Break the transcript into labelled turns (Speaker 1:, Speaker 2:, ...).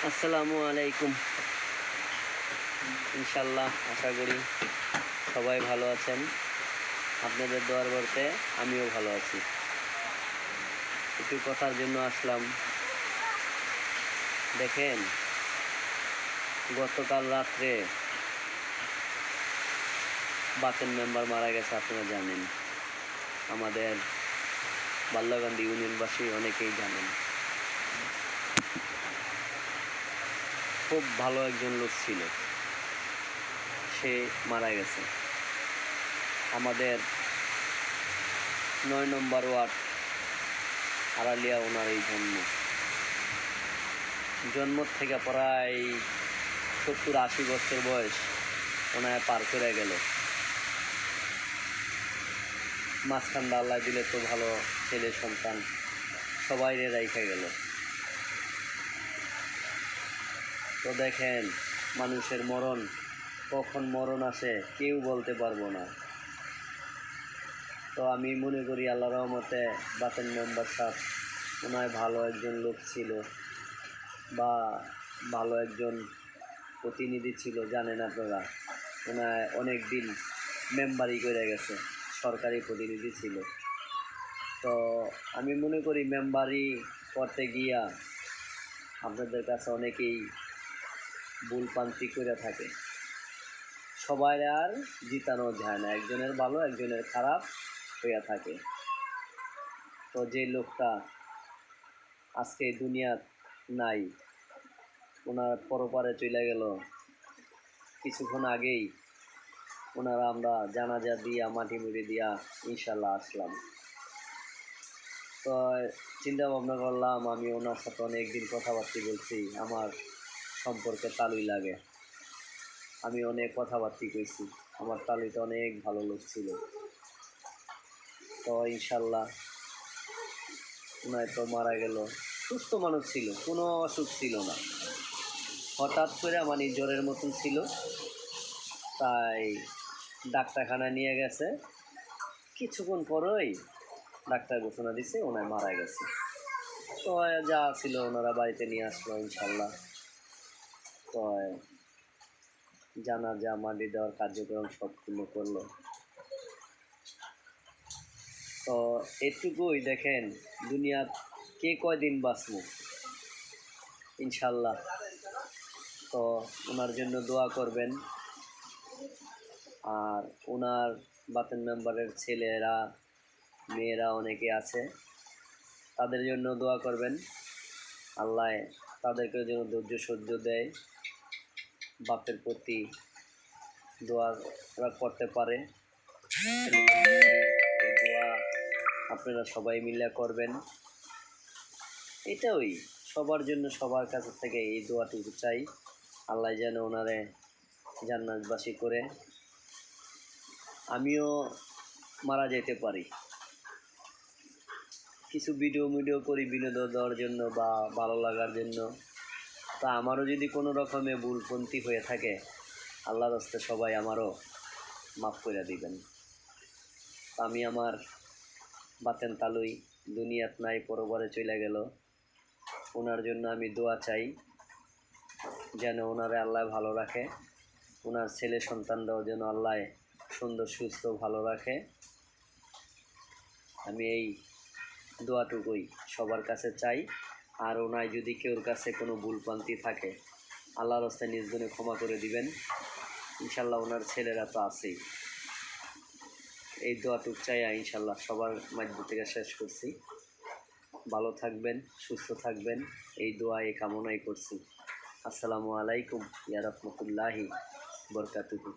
Speaker 1: আসসালামু আলাইকুম। ইনশাল্লাহ আশা করি সবাই ভালো আছেন। আপনাদের দোয়ার বর্তে আমিও ভালো আছি। একটু কথার জন্য আসলাম। দেখেন, গতকাল রাত্রে বাতেন মেম্বার মারা গেছে, আপনারা জানেন। আমাদের বাল্যকান্দি ইউনিয়নবাসী অনেকেই জানেন। খুব ভালো একজন লোক ছিল, সে মারা গেছে। আমাদের 9 নম্বর ওয়ার্ড আড়ালিয়া ওনার এই জন্ম থেকে প্রায় 70-80 বছর বয়স ওনায় পার করে গেল। মাঝখানটা আল্লাহ দিলে তো ভালো ছেলে সন্তান, সবাই রাইখা গেল। তো দেখেন, মানুষের মরণ কখন মরণ আসে কেউ বলতে পারবো না। তো আমি মনে করি আল্লাহর রহমতে বাতেন মেম্বার সাহেব ওনায় ভালো একজন লোক ছিল, বা ভালো একজন প্রতিনিধি ছিল। জানেন আপনারা, ওনায় অনেক দিন মেম্বারই করে গেছে, সরকারি প্রতিনিধি ছিল। তো আমি মনে করি মেম্বারি করতে গিয়া আপনাদের কাছে অনেকেই ভুলপ্রান্তি করে থাকে। সবাই আর জিতানো যায় না, একজনের ভালো একজনের খারাপ হইয়া থাকে। তো যে লোকটা আজকে দুনিয়া নাই, ওনার পরপারে চলে গেল কিছুক্ষণ আগেই। ওনারা আমরা জানাজা দিয়া মাটি মুড়ি দিয়া ইনশাল্লাহ আসলাম। তো চিন্তা ভাবনা করলাম, আমি ওনার সাথে অনেকদিন কথাবার্তা বলছি, আমার সম্পর্কে তালুই লাগে। আমি অনেক কথাবার্তা কইছি, আমার তালুইতে অনেক ভালো লোক ছিল। তো ইনশাল্লাহ ওনায় তো মারা গেল। সুস্থ মানুষ ছিল, কোনো অসুখ ছিল না। হঠাৎ করে মানে জ্বরের মতন ছিল, তাই ডাক্তারখানায় নিয়ে গেছে। কিছুক্ষণ পরই ডাক্তার ঘোষণা দিছে ওনায় মারা গেছে। তো যা ছিল ওনারা বাড়িতে নিয়ে আসলো ইনশাল্লাহ। তো জানাজা মাটি দেওয়ার কার্যক্রম সম্পূর্ণ করলো। তো এটুকুই দেখেন, দুনিয়া কে কয়দিন বাঁচবো ইনশাল্লাহ। তো ওনার জন্য দোয়া করবেন। আর ওনার বাতেন মেম্বারের ছেলেরা মেয়েরা অনেকে আছে, তাদের জন্য দোয়া করবেন। আল্লাহ তাদেরকে যেন ধৈর্য সহ্য দেয়, বাপের প্রতি দোয়া করতে পারে। এই দোয়া আপনারা সবাই মিলে করবেন। এটাই সবার জন্য, সবার কাছ থেকে এই দোয়াটুকু চাই, আল্লাহ যেন ওনারে জান্নাতবাসী করে। আমিও মারা যেতে পারি, কিছু ভিডিও করি বিনোদন দেওয়ার জন্য বা ভালো লাগার জন্য। তা আমারও যদি কোনো রকমে ভুলপন্থী হয়ে থাকে, আল্লাহর হস্তে সবাই আমারও মাফ করে দিবেন। আমি আমার বাতেন তালুই দুনিয়াত নাই, পরবারে চলে গেল। ওনার জন্য আমি দোয়া চাই যেন ওনারে আল্লাহ ভালো রাখে, ওনার ছেলে সন্তানরাও যেন আল্লাহ সুন্দর সুস্থ ভালো রাখে। আমি এই দোয়াটুকুই সবার কাছে চাই। আর ওনায় যদি কেউর কাছে কোনো ভুলপ্রান্তি থাকে, আল্লাহর হস্তে নিজ গুণে ক্ষমা করে দিবেন ইনশাল্লাহ। ওনার ছেলেরা তো আছেই। এই দোয়াটুক চাইয়া ইনশাল্লাহ সবার মাধ্য থেকে শেষ করছি। ভালো থাকবেন, সুস্থ থাকবেন, এই দোয়া এই কামনাই করছি। আসসালামু আলাইকুম ইয়া রাহমাতুল্লাহি বারাকাতুহু।